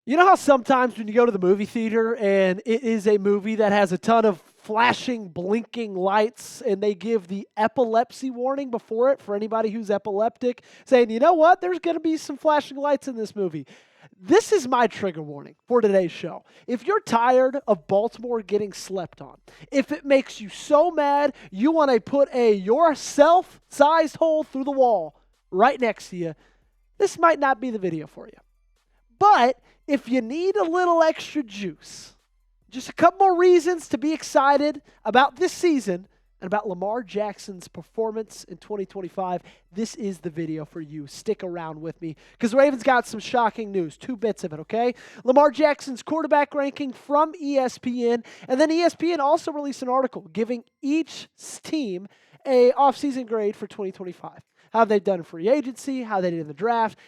You know how sometimes when you go to the movie theater and it is a movie that has a ton of flashing, blinking lights and they give the epilepsy warning before it for anybody who's epileptic, saying, you know what, there's going to be some flashing lights in this movie. This is my trigger warning for today's show. If you're tired of Baltimore getting slept on, if it makes you so mad you want to put a yourself-sized hole through the wall right next to you, this might not be the video for you. But if you need a little extra juice, just a couple more reasons to be excited about this season and about Lamar Jackson's performance in 2025, this is the video for you. Stick around with me because the Ravens got some shocking news. 2 bits of it, okay? Lamar Jackson's quarterback ranking from ESPN, and then ESPN also released an article giving each team a offseason grade for 2025. How they've done in free agency, how they did in the draft,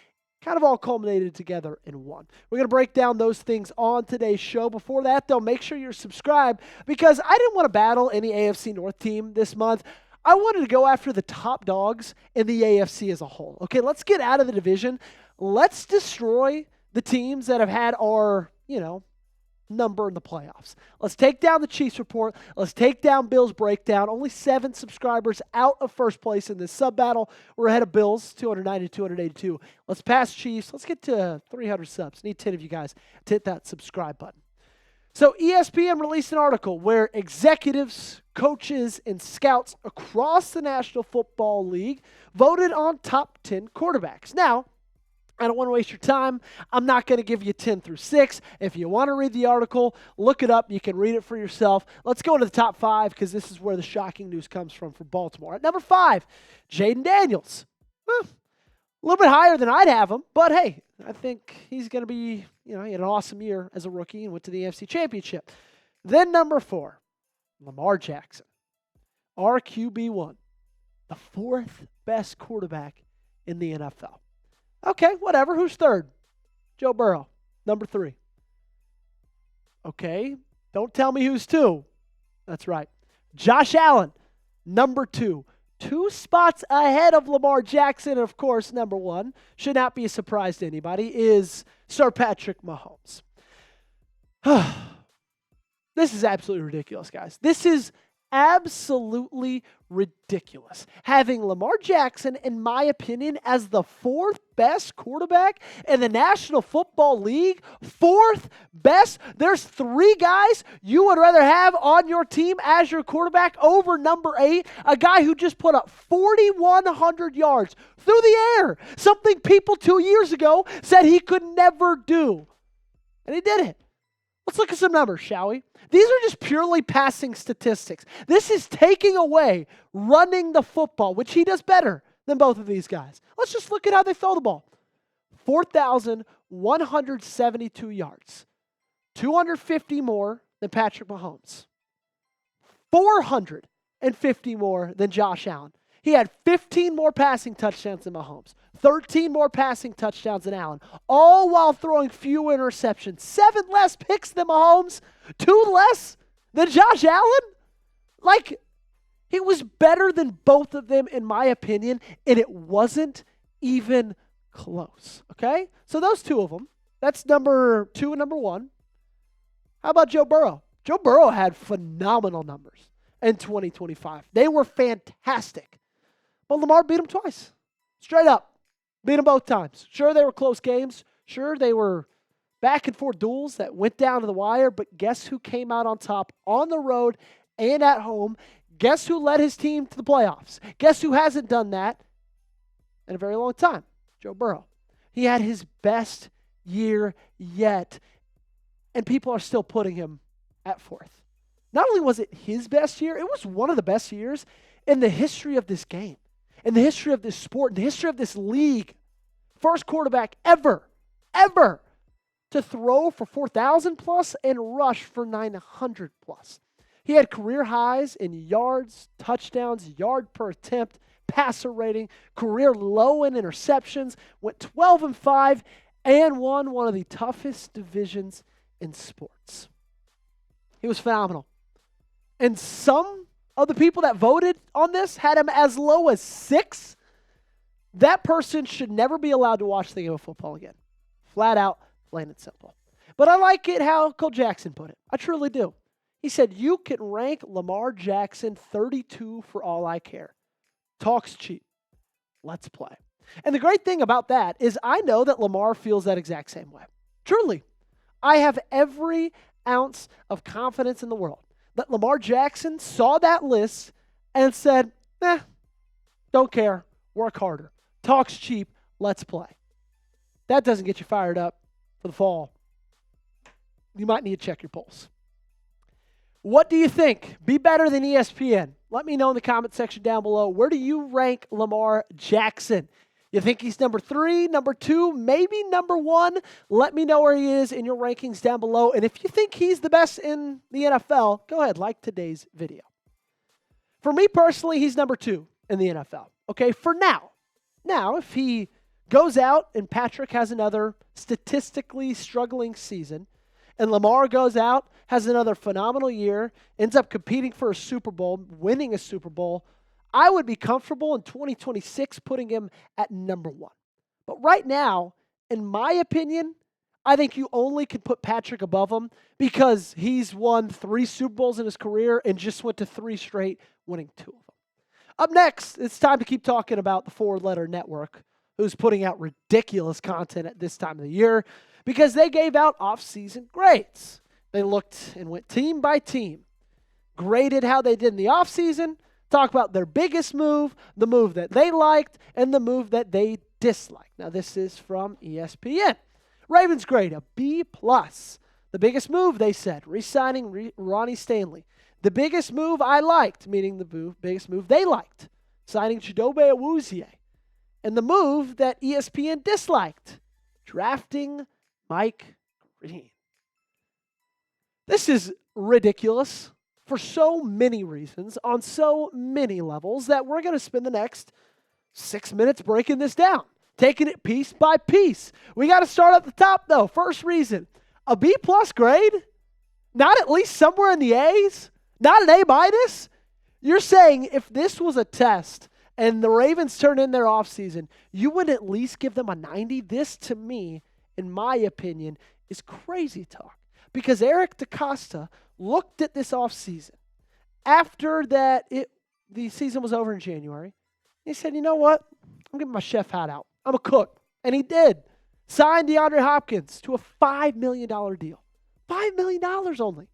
kind of all culminated together in one. We're going to break down those things on today's show. Before that, though, make sure you're subscribed because I didn't want to battle any AFC North team this month. I wanted to go after the top dogs in the AFC as a whole. Okay, let's get out of the division. Let's destroy the teams that have had our, number in the playoffs. Let's take down the Chiefs report. Let's take down Bills breakdown. Only 7 subscribers out of first place in this sub battle. We're ahead of Bills, 290 to 282. Let's pass Chiefs. Let's get to 300 subs. Need 10 of you guys to hit that subscribe button. So ESPN released an article where executives, coaches, and scouts across the National Football League voted on top 10 quarterbacks. Now, I don't want to waste your time. I'm not going to give you 10 through 6. If you want to read the article, look it up. You can read it for yourself. Let's go into the top 5 because this is where the shocking news comes from for Baltimore. At number 5, Jaden Daniels. A little bit higher than I'd have him, but hey, I think he's going to be, he had an awesome year as a rookie and went to the AFC Championship. Then number 4, Lamar Jackson. RQB1, the 4th best quarterback in the NFL. Okay, whatever. Who's third? Joe Burrow, number 3. Okay, don't tell me who's 2. That's right. Josh Allen, number 2. 2 spots ahead of Lamar Jackson. And of course, number 1, should not be a surprise to anybody, is Sir Patrick Mahomes. This is absolutely ridiculous, guys. This is absolutely ridiculous. Having Lamar Jackson, in my opinion, as the 4th best quarterback in the National Football League. 4th best. There's 3 guys you would rather have on your team as your quarterback over number 8. A guy who just put up 4,100 yards through the air. Something people 2 years ago said he could never do. And he did it. Let's look at some numbers, shall we? These are just purely passing statistics. This is taking away running the football, which he does better than both of these guys. Let's just look at how they throw the ball. 4,172 yards. 250 more than Patrick Mahomes. 450 more than Josh Allen. He had 15 more passing touchdowns than Mahomes. 13 more passing touchdowns than Allen, all while throwing fewer interceptions. 7 less picks than Mahomes, 2 less than Josh Allen. He was better than both of them, in my opinion, and it wasn't even close, okay? So those 2 of them, that's number 2 and number 1. How about Joe Burrow? Joe Burrow had phenomenal numbers in 2025. They were fantastic. But Lamar beat him twice, straight up. Beat them both times. Sure, they were close games. Sure, they were back and forth duels that went down to the wire. But guess who came out on top on the road and at home? Guess who led his team to the playoffs? Guess who hasn't done that in a very long time? Joe Burrow. He had his best year yet. And people are still putting him at 4th. Not only was it his best year, it was one of the best years in the history of this game. In the history of this sport, in the history of this league. First quarterback ever to throw for 4,000 plus and rush for 900 plus. He had career highs in yards, touchdowns, yard per attempt, passer rating, career low in interceptions, went 12-5, and won one of the toughest divisions in sports. He was phenomenal. And some of the people that voted on this had him as low as 6. That person should never be allowed to watch the game of football again. Flat out, plain and simple. But I like it how Cole Jackson put it. I truly do. He said, you can rank Lamar Jackson 32 for all I care. Talk's cheap. Let's play. And the great thing about that is I know that Lamar feels that exact same way. Truly. I have every ounce of confidence in the world that Lamar Jackson saw that list and said, don't care. Work harder. Talk's cheap. Let's play. That doesn't get you fired up for the fall. You might need to check your pulse. What do you think? Be better than ESPN. Let me know in the comment section down below. Where do you rank Lamar Jackson? You think he's number 3, number 2, maybe number 1? Let me know where he is in your rankings down below. And if you think he's the best in the NFL, go ahead, like today's video. For me personally, he's number 2 in the NFL. Okay, for now. Now, if he goes out and Patrick has another statistically struggling season, and Lamar goes out, has another phenomenal year, ends up competing for a Super Bowl, winning a Super Bowl, I would be comfortable in 2026 putting him at number 1. But right now, in my opinion, I think you only can put Patrick above him because he's won 3 Super Bowls in his career and just went to 3 straight, winning 2 of them. Up next, it's time to keep talking about the 4-letter network, who's putting out ridiculous content at this time of the year because they gave out off-season grades. They looked and went team by team, graded how they did in the offseason, talk about their biggest move, the move that they liked, and the move that they disliked. Now, this is from ESPN. Ravens grade a B+. The biggest move, they said, re-signing Ronnie Stanley. The biggest move I liked, meaning the biggest move they liked, signing Chidobe Awuzie. And the move that ESPN disliked, drafting Mike Green. This is ridiculous for so many reasons, on so many levels, that we're going to spend the next 6 minutes breaking this down, taking it piece by piece. We got to start at the top, though. First reason, a B+ grade? Not at least somewhere in the A's? Not an A-? You're saying if this was a test and the Ravens turned in their offseason, you would at least give them a 90? This, to me, in my opinion, is crazy talk. Because Eric DeCosta looked at this offseason after that the season was over in January. He said, you know what? I'm getting my chef hat out. I'm a cook. And he did. Signed DeAndre Hopkins to a $5 million deal. $5 million only.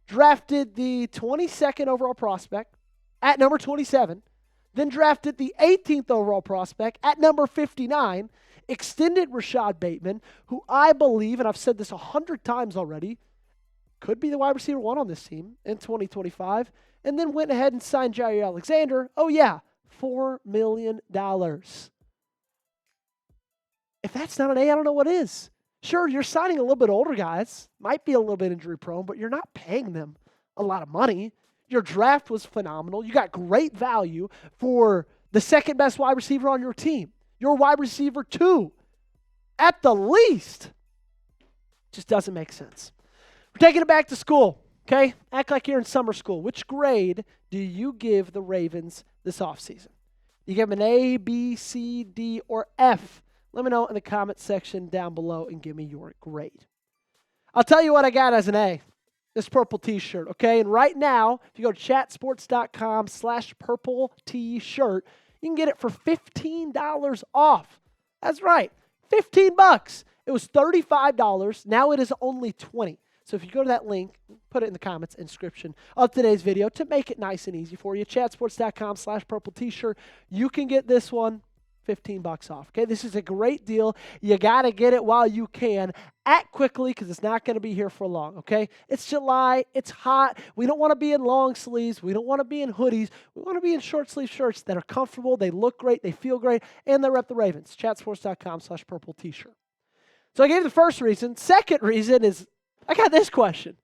Drafted the 22nd overall prospect at number 27. Then drafted the 18th overall prospect at number 59. Extended Rashad Bateman, who I believe, and I've said this 100 times already, could be the wide receiver 1 on this team in 2025, and then went ahead and signed Jaire Alexander. Oh, yeah, $4 million. If that's not an A, I don't know what is. Sure, you're signing a little bit older guys, might be a little bit injury prone, but you're not paying them a lot of money. Your draft was phenomenal. You got great value for the second best wide receiver on your team. Your wide receiver 2, at the least. Just doesn't make sense. We're taking it back to school, okay? Act like you're in summer school. Which grade do you give the Ravens this offseason? You give them an A, B, C, D, or F? Let me know in the comment section down below and give me your grade. I'll tell you what I got as an A. This purple t-shirt, okay? And right now, if you go to chatsports.com/purple t-shirt, you can get it for $15 off. That's right, $15. It was $35. Now it is only $20. So if you go to that link, put it in the comments description of today's video to make it nice and easy for you. Chatsports.com/purple t-shirt. You can get this one $15 off. Okay, this is a great deal. You got to get it while you can. Act quickly because it's not going to be here for long. Okay, it's July. It's hot. We don't want to be in long sleeves. We don't want to be in hoodies. We want to be in short sleeve shirts that are comfortable. They look great. They feel great. And they rep the Ravens. Chatsports.com/purple t-shirt. So I gave the first reason. Second reason is I got this question.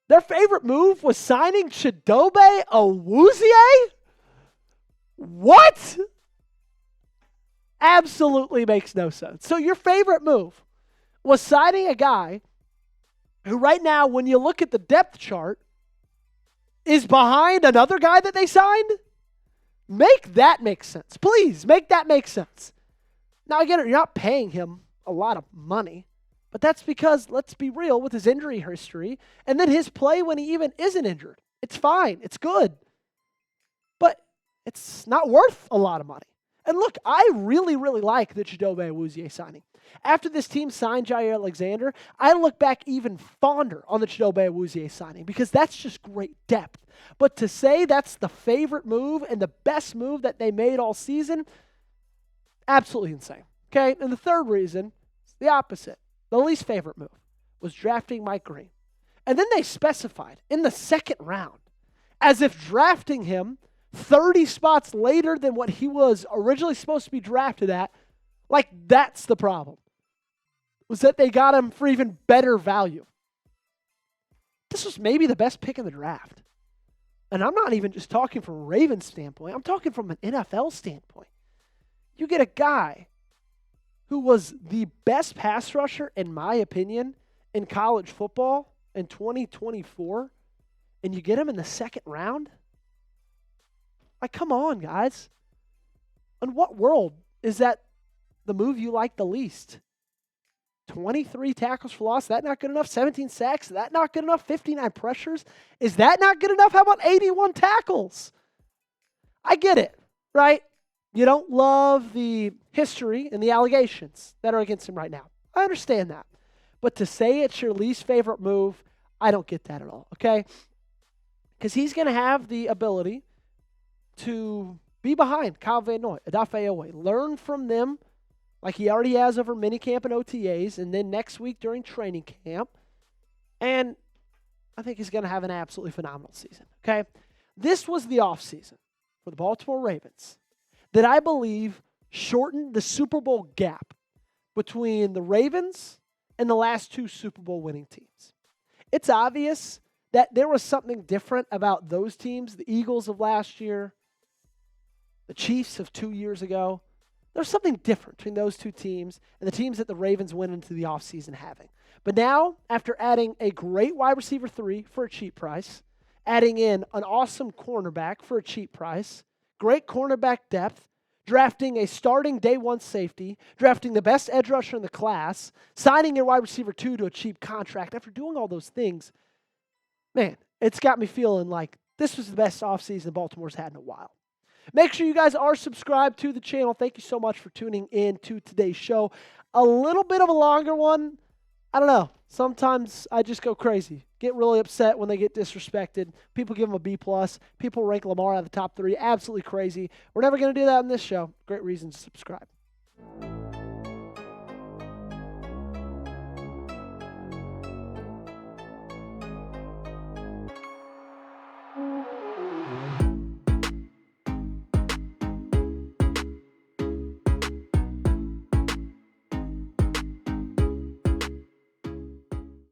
Their favorite move was signing Chidobe Awuzie? What? Absolutely makes no sense. So your favorite move was signing a guy who right now, when you look at the depth chart, is behind another guy that they signed? Make that make sense. Please, make that make sense. Now, again, you're not paying him a lot of money, But that's because, let's be real, with his injury history, and then his play when he even isn't injured, it's fine. It's good. But it's not worth a lot of money. And look, I really, really like the Chidobe Awuzie signing. After this team signed Jaire Alexander, I look back even fonder on the Chidobe Awuzie signing because that's just great depth. But to say that's the favorite move and the best move that they made all season, absolutely insane. Okay? And the third reason is the opposite. The least favorite move was drafting Mike Green. And then they specified in the second round, as if drafting him 30 spots later than what he was originally supposed to be drafted at, like that's the problem. Was that they got him for even better value. This was maybe the best pick in the draft. And I'm not even just talking from a Ravens standpoint. I'm talking from an NFL standpoint. You get a guy who was the best pass rusher, in my opinion, in college football in 2024, and you get him in the second round? Like, come on, guys. In what world is that the move you like the least? 23 tackles for loss, that not good enough? 17 sacks, that not good enough? 59 pressures, is that not good enough? How about 81 tackles? I get it, right? You don't love the history and the allegations that are against him right now. I understand that. But to say it's your least favorite move, I don't get that at all, okay? Because he's going to have the ability to be behind Kyle Van Noy, Odafe Oweh, learn from them like he already has over minicamp and OTAs, and then next week during training camp. And I think he's going to have an absolutely phenomenal season, okay? This was the offseason for the Baltimore Ravens that I believe shortened the Super Bowl gap between the Ravens and the last two Super Bowl winning teams. It's obvious that there was something different about those teams, the Eagles of last year, the Chiefs of 2 years ago. There's something different between those two teams and the teams that the Ravens went into the offseason having. But now, after adding a great wide receiver 3 for a cheap price, adding in an awesome cornerback for a cheap price, great cornerback depth, drafting a starting day one safety, drafting the best edge rusher in the class, signing your wide receiver 2 to a cheap contract, after doing all those things, man, it's got me feeling like this was the best offseason Baltimore's had in a while. Make sure you guys are subscribed to the channel. Thank you so much for tuning in to today's show. A little bit of a longer one. I don't know. Sometimes I just go crazy. Get really upset when they get disrespected. People give them a B+. People rank Lamar out of the top 3. Absolutely crazy. We're never going to do that on this show. Great reason to subscribe.